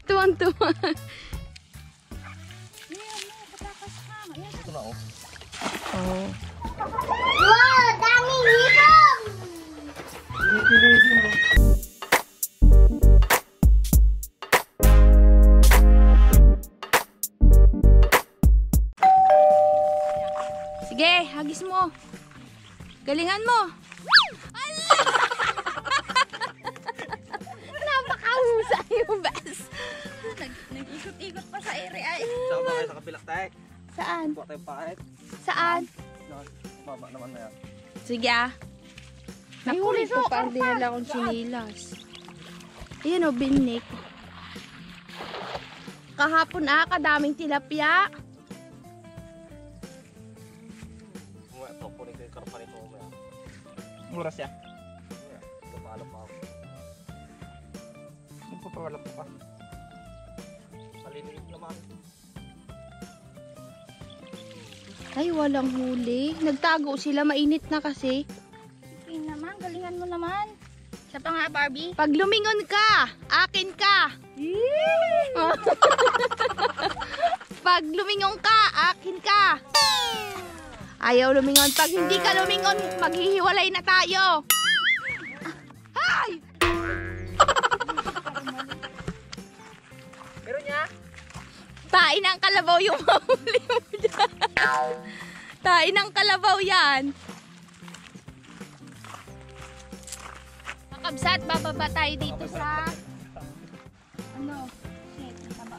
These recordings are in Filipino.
Tuwang-tuwa. Ito na, oh. Oh. Wow, daming hipon! Sige, hagis mo. Galingan mo. Napakahusay yung bes. Nag-ikot-ikot pa sa area ay. Saan ba kayo sa kabilak tayo? Saan? Buka tayong paet. Saan? Baba naman na yan. Sige ah. Nakulit ko pa, hindi nila akong sinilas. Ayan o, binik. Kahapon kadaming tilapia. Umuwi, kukunin ko yung karpa nito umaya. Mura siya. Papaalam pa ako. Magpapawala pa pa. Kaliniit naman. Ay, walang huli. Nagtago sila, mainit na kasi. Sige naman, galingan mo naman. Isa pa nga, Barbie. Pag lumingon ka, akin ka. Pag lumingon ka, akin ka. Ayaw lumingon. Pag hindi ka lumingon, maghihiwalay na tayo. Hay! Pero niya? Tain ng kalabaw yung mahuli mo dyan. Tain ng kalabaw yan. Kakabsat, bababa tayo dito sa... Ano? Shit, taba.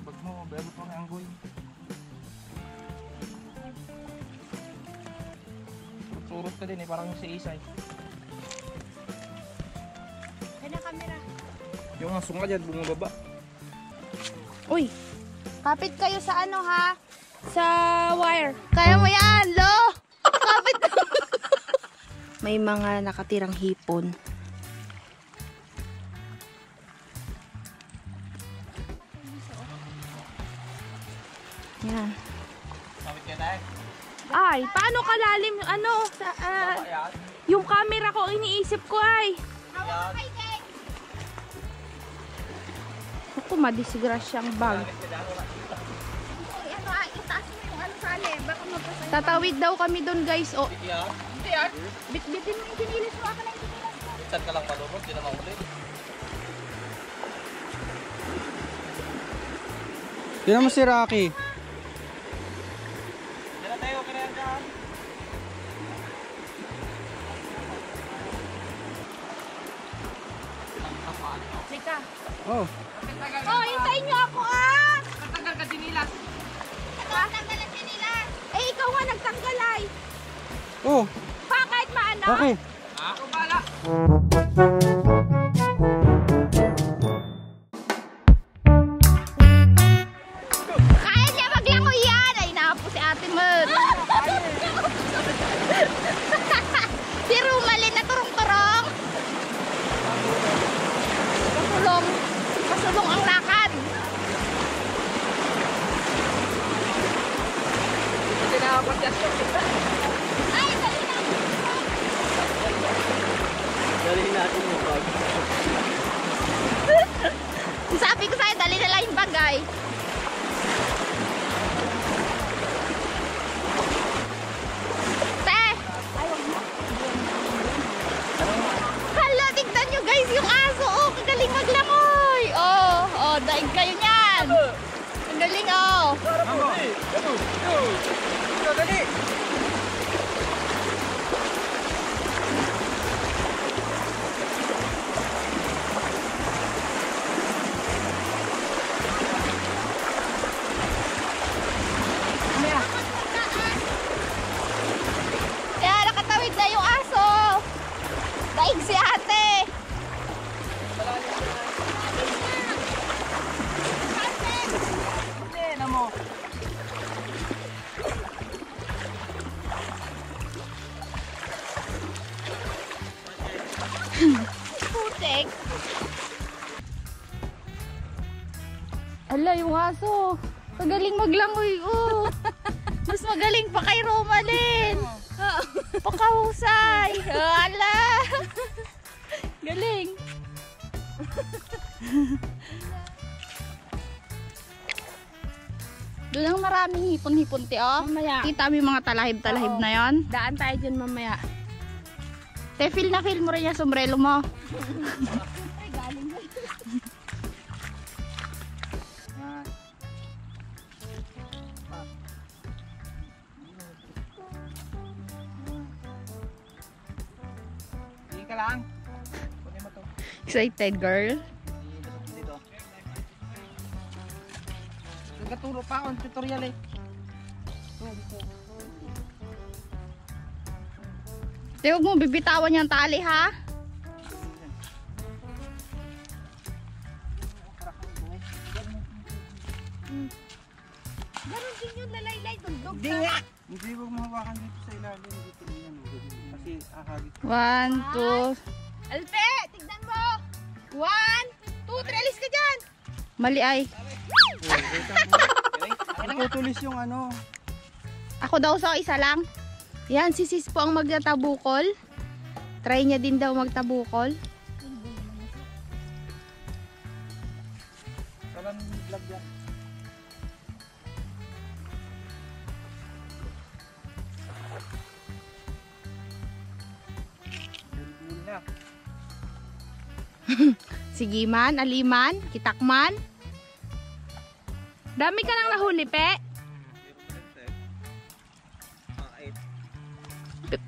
Pag mo, bebo pa ang anggoy. Surot ka din eh, parang yung si Isay. Kaya na camera. Yung asong ka dyan, bumababa. Uy, kapit kayo sa ano ha? Sa wire. Kaya mo yan, lo! Kapit ka! May mga nakatirang hipon. Yan. Sabit ka tayo. Ay, paano kalalim yung ano? Sa, Ayan. yung camera ko, iniisip ko ay. Ayan. Ako, madisgrasyang bag. Ano itaas mo yung ano sa alin. Baka mapasaya. Tatawid daw kami doon guys. O, Ayan. Bit-bitin mo yung sinilis mo. Ako na yung sinilis mo. Saan ka lang malunod? Di na mahuli. Tignan mo si Rocky. Yan na tayo, okay na yan dyan. Sika. Oh. Oh, hintayin niyo ako ah! Tanggal ang sinilas. Eh, ikaw nga nagtanggal ay. Oh. Pa, kahit maano. Okay. Ako bala. Kaya niya maglangoy yan. Ay, napo si Ate Mer. Si Rumalin na turong-turong. Pasulong. Pasulong ang lakad. Ay, dali na. Dalihin natin yung bag. Sabi ko sa'yo, dali na lang yung bagay. Te! Hala, tignan nyo guys yung aso. Oh, kagaling maglangoy. Oh, daig kayo niyan. Kagaling oh. Dali. Kaya nakatawid na yung aso. Daig si ate. Putek. Ala, yung aso. Magaling maglangoy, oh. Mas magaling pa kay Romalyn. Pakahusay. Ala. Galing. Doon ang maraming hipon-hipon, te, oh. Mamaya. Kita mo yung mga talahib-talahib Oo. na yon. Daan tayo dyan mamaya. Te, feel na feel mo rin yung sombrero mo. Hindi ka lang. Kunin mo to. Excited, girl. Dito. Nagkaturo pa akong tutorial eh. Te, huwag mo bibitawan yung tali, ha? Ganon din yung lalaylay, tundog. Hindi nga! Hindi mo mahawakan dito sa ilalim. Dito yan. Kasi ahagit. 1, 2. Alpe, tignan mo. 1, 2, 3, alis ka dyan. Mali ay. Itutulis yung ano. Ako daw sa isa lang. Yan, si sis po ang magtatabukol. Try niya din daw magtabukol. Kalan vlog yan. Bilbil na. Sige man, aliman, kitakman. Dami ka nang nahuli, pe.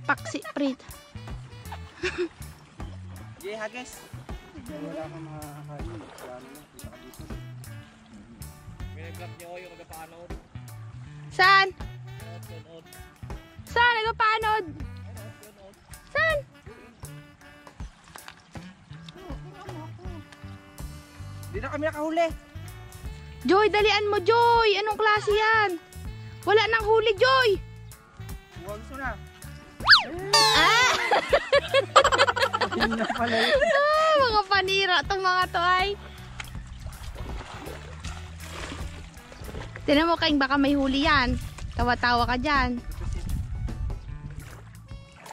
Paksi, prit. Jay, hages. Wala kang makakain. Wala na. Kita ka dito. May-vlog niyo yung nagpapanod. Saan? Sunod. Saan? Nagpapanod? Saan? Hindi na kami nakahuli. Joy, dalian mo, Joy. Anong klase yan? Wala nang huli, Joy. Huwag gusto na. Ah! Hindi na pala yun. Mga panira itong mga to ay. Tinan mo, Kaing, baka may huli yan. Tawa-tawa ka dyan.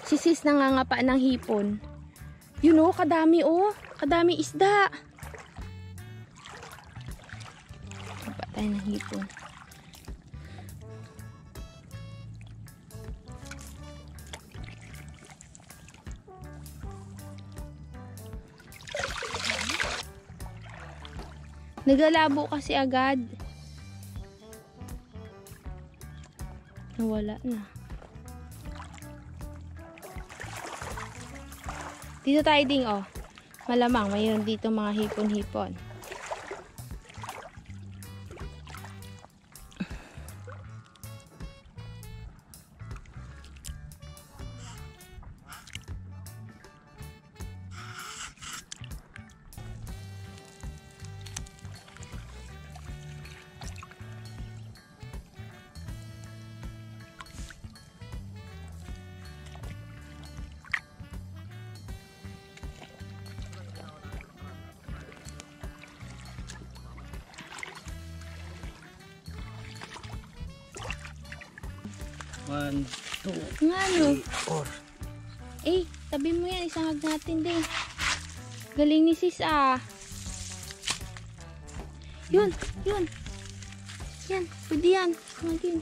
Si sis nangangapa ng hipon. Yun oh, kadami oh. Kadami isda. Ngapa tayo ng hipon. Nagalabo kasi agad. Nawala na. Dito tayo ding oh. Malamang mayroon dito mga hipon-hipon. One, two, Nga no. four. Eh, tabi mo yan. Isangag natin din. Galing ni sis ah. Yun, yun. Yan, pwede yan. Sangagin.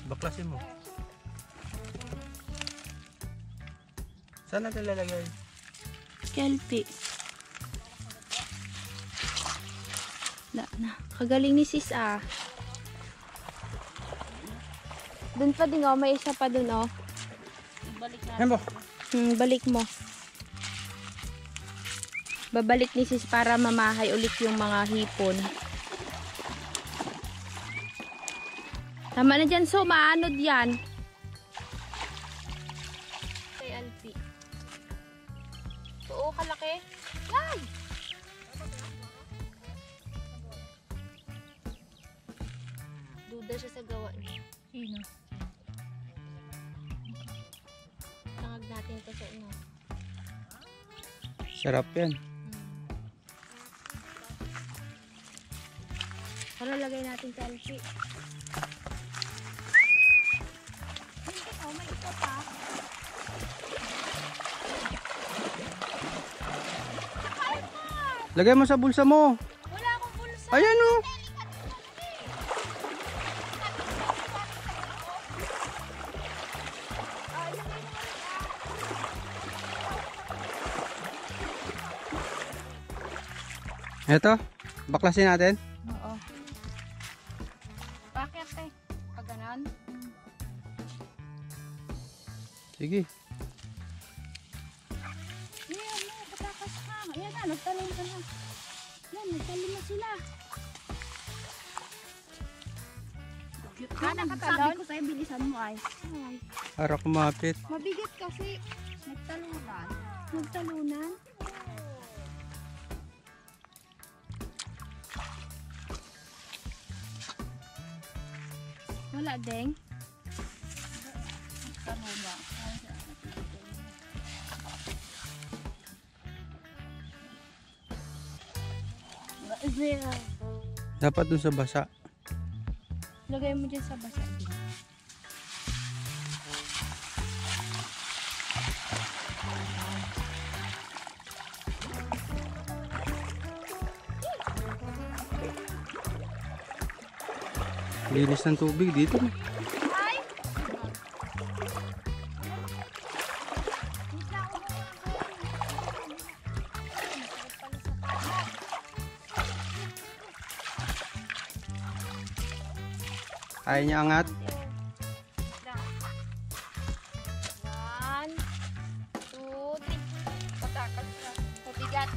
Baklasin mo. Saan natin lalagay? Kelpie. Wala na. Kagaling ni sis ah. Doon pa din oh. May isa pa doon oh. Yan mo. Balik mo. Babalik ni sis para mamahay ulit yung mga hipon. Tama na dyan, so maanod yan. Kay Alpi. Oo, kalaki. Yan! Duda siya sa gawa niya. Sino? Tangag natin to sa inyo. Sarap yan. Para lagay natin sa Alpi. Oh, may isa pa. Lagay mo sa bulsa mo. Wala akong bulsa. Ayan o. Eto, baklasin natin. Oo. Bakit eh? Pag ganon? Sige. Yan, patakas ka. Ayan na, nagtalon ka na. Yan, nagtalon na sila. Ah, nakatalon? Sabi ko sa'yo, bilisan mo ay. Para kumapit. Mabigat kasi. Nagtalunan. Nagtalunan. Wala, Deng. Nagtalunan. Dapat dun sa basa. Lagay mo dyan sa basa. Linis ng tubig dito. Kaya niya angat. 1, 2, 3. Patakas na. Mabigat.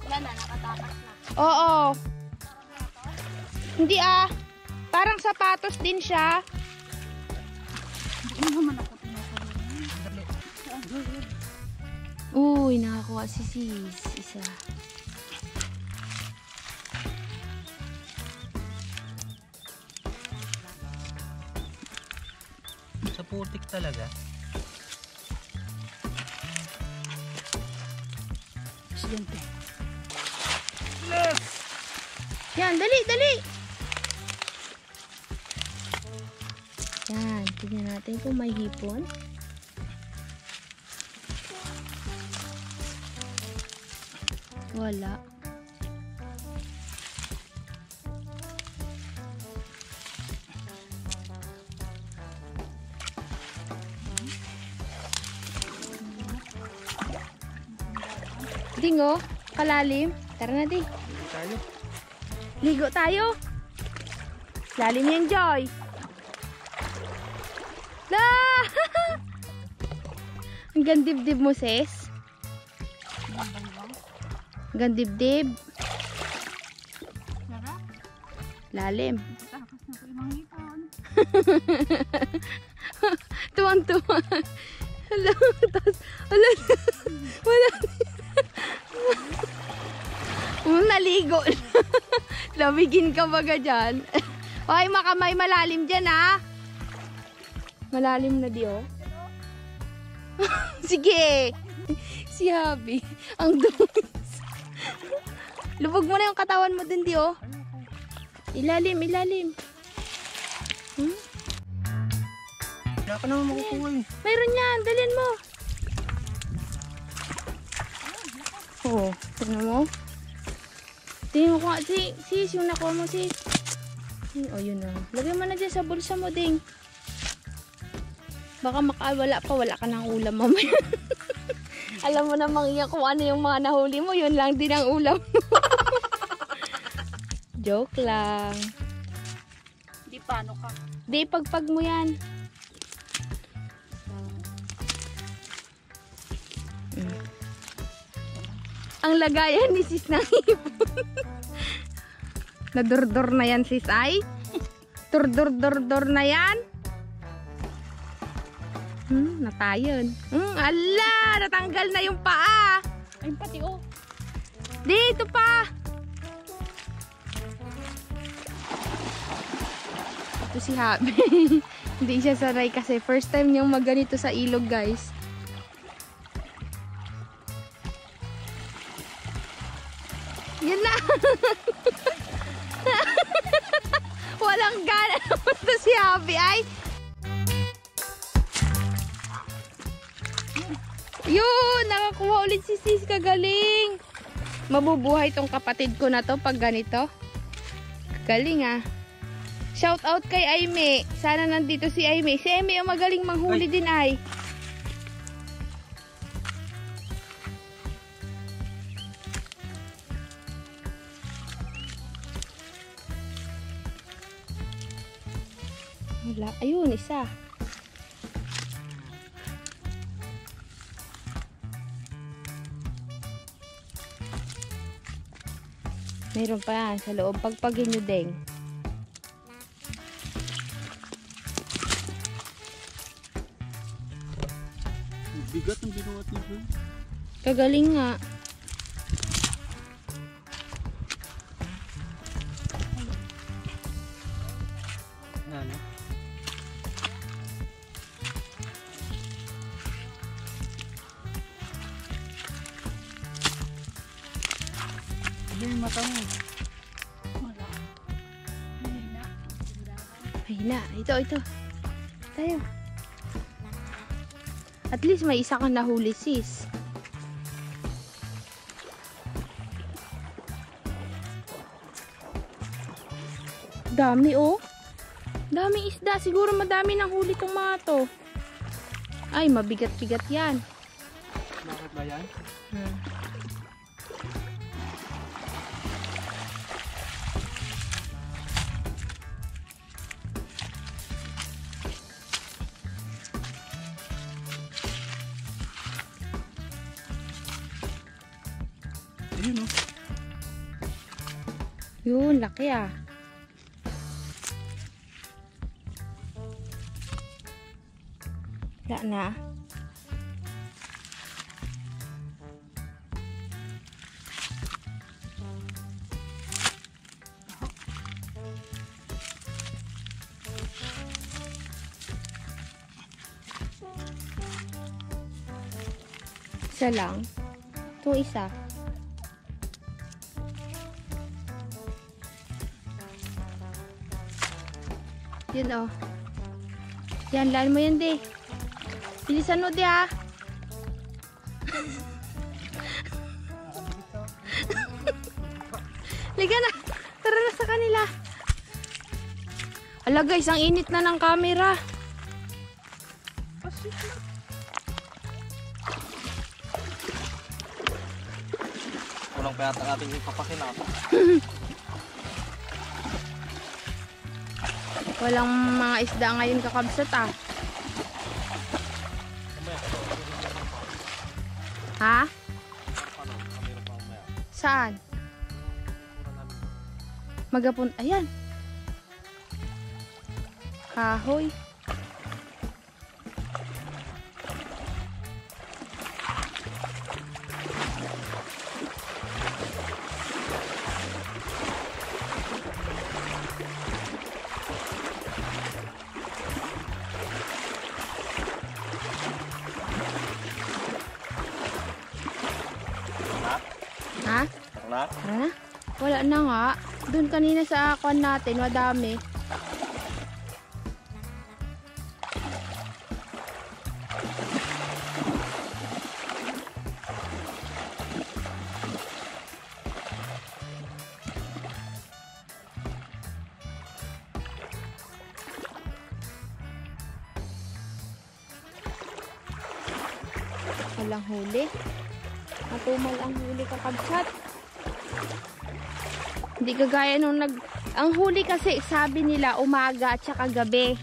Wala na, nakatakas na. Oo. Hindi ah. Parang sapatos din siya. Hindi naman ako tinutulungan. Uy, nakakuha si sis. Isa. Sa putik talaga. Siyempre. Yan, dali, dali. Yan, tignan natin kung may hipon. Wala. Dingo, kalalim. Tara na, di. Tayo. Ligo tayo. Lalim yan, Joy. La! Ang gandibdib mo, sis. Gandibdib. Sarap. Lalim. Takas na po yung mga hipon. Tuwang-tuwa. Hala, tas, hala, wala. Naligo. Lamigin ka baga dyan. Ay, makamay malalim dyan, ha? Malalim na di, oh. Sige. Si Habi. Ang dungis. Lubog mo na yung katawan mo din, di, oh. Ilalim, ilalim. Hmm? Wala ka naman makukuha eh. Mayroon yan. Dalhin mo. Oo. Tignan mo. Tingnan mo ko. Sis, yung nakuha mo, sis. Oh, yun na. Lagay mo na dyan sa bulsa mo, ding. Baka makawala pa. Wala ka ng ulam mamaya. Alam mo namang yan kung ano yung mga nahuli mo. Yun lang din ang ulam mo. Joke lang. Di paano ka? Di, pagpag mo yan. Ang lagayan ni sis ng hipon. Nadurdor na yan, sis, ay. Turdurdurdor na yan. Natayon. Ala, natanggal na yung paa. Ay, pati oh. Dito pa. Ito si Habi. Hindi siya sanay kasi first time niyang magganito sa ilog, guys. Yan na. Walang gana naman to si Habi, ay. Yun, nakakuha ulit si sis, kagaling. Mabubuhay tong kapatid ko na to pag ganito. Galing ah. Shout out kay Aime. Sana nandito si Aime. Si Aime yung magaling manghuli din ay. Wala. Ayun, isa. Meron pa yan sa loob. Pagpagin nyo, Deng. Bigat ang ginawa niyo. Kagaling nga. Ano? Ano yung mata mo? Wala. Mahina. Mahina. Ito. Tayo. At least may isa kang nahuli, sis. Dami, oh. Dami isda. Siguro madami nang huli tong mga to. Ay, mabigat-bigat yan. Bakit ba yan? Ayun o. Yun, laki ah. Wala na. Isa lang. Itong isa. Yun oh. Yan, laan mo yan, di. Bilisan mo, di ha. Liga na. Tara na sa kanila. Ala guys, ang init na ng camera. Kulang pa yata ating ipapakinap. Walang mga isda ngayon kakabsat ah. Ha? Saan? Magapun. Ayan. Kahoy. Ha? Na? Tara na. Wala na nga. Doon kanina sa akuan natin, madami. Walang huli. Matumal ang huli kakabsat. Hindi kagaya nung ang huli kasi sabi nila umaga at saka gabi.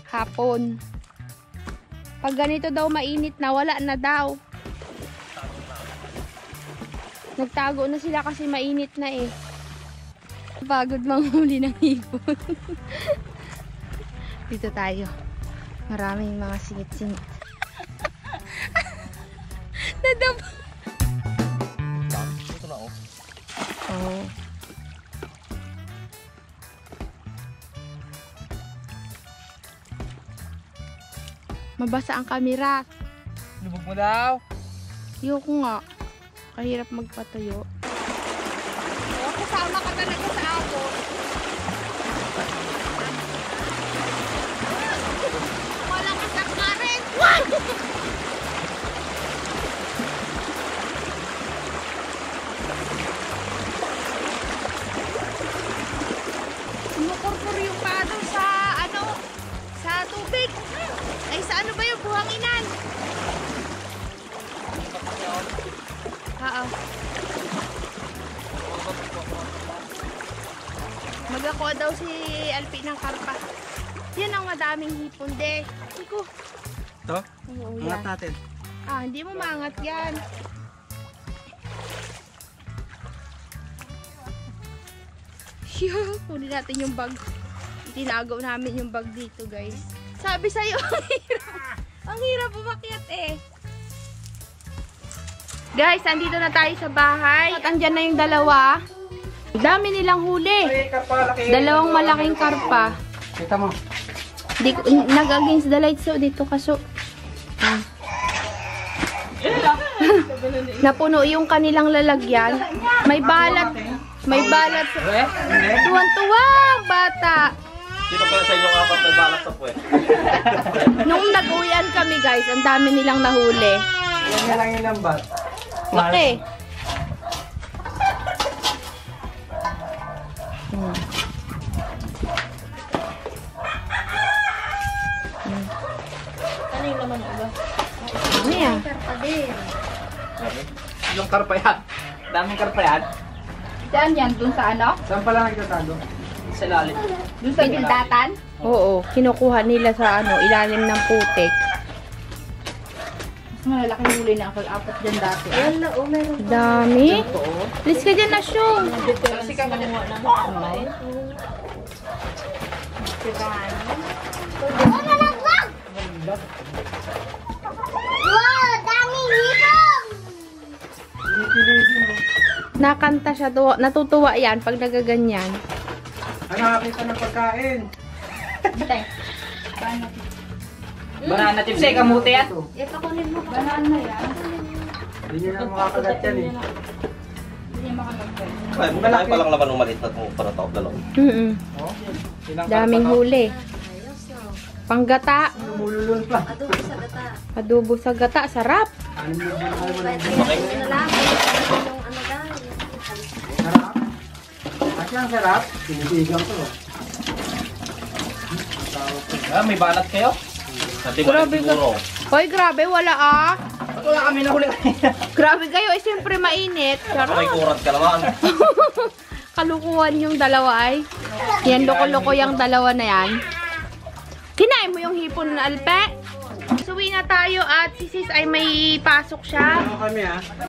Hapon. Pag ganito daw mainit na, wala na daw. Nagtago na sila kasi mainit na eh. Pagod manghuli ng hipon. Dito tayo. Maraming mga singit-singit. Nadab. Ito na oh. Oh. Mabasa ang kamera. Lubog mo daw. Ayoko nga. Kahirap magpatayo. Oh, kasama ka talaga sa abot. Walang kasak ka rin. Wow! Oo. Magakuha daw si Alpi ng karpa. Yan ang madaming hipon, de. Iko. Ito? Oo, Angat yan. natin. Ah, hindi mo maangat yan. Hiyo, kunin natin yung bag. Itinagaw namin yung bag dito, guys. Sabi sa'yo, ang hirap. Ang hirap umakyat eh. Guys, andito na tayo sa bahay. At andyan na yung dalawa. Ang dami nilang huli. Dalawang malaking karpa. Kita mo. Nag-against the light, so dito kaso. Ah. Napuno yung kanilang lalagyan. May balat. May balat. Tuwan-tuwa, bata. Sino kaya sa inyo apat may balak sa puwet? Nung nag-uwian kami, guys, ang dami nilang nahuli. Ilan nga lang yung lambat. Laki. Ano yan? Yung karpa yan. Daming karpa yan. Saan yan? Dun sa ano? Saan pala nagtatago? Sa lalim. Dun sa gildatan? Oo, kinukuha nila sa ilalim ng putik. Mas malalaking huli na ang apat dyan dati. Dami. Alis ka dyan na, Shung. Kasi ka pa Nakanta siya. Natutuwa yan pag nagaganyan. Nakakita ng pagkain. Banana chips eh, kamuti yan. Banana yan. Hindi nyo na makakagat yan eh. Ay, malaki pa lang naman ng maliit na para taop dalawa. Ilang Daming huli. Panggata. Mululun pa. Adobo sa gata. Sarap. Sarap. At yung sarap, sinisigang ko. May balat kayo? Sabi mo Grabe ka. siguro. Hoy, grabe. Wala ah. Wala kami nahuli kanina. Grabe kayo. Eh, siyempre mainit. May Charot. kurat ka naman. Kalukuhan yung dalawa ay. Yan, loko-loko yung dalawa na yan. Kinain mo yung hipon na Alpe? Suwi na tayo at si Sis ay may pasok siya. Ano kami ah?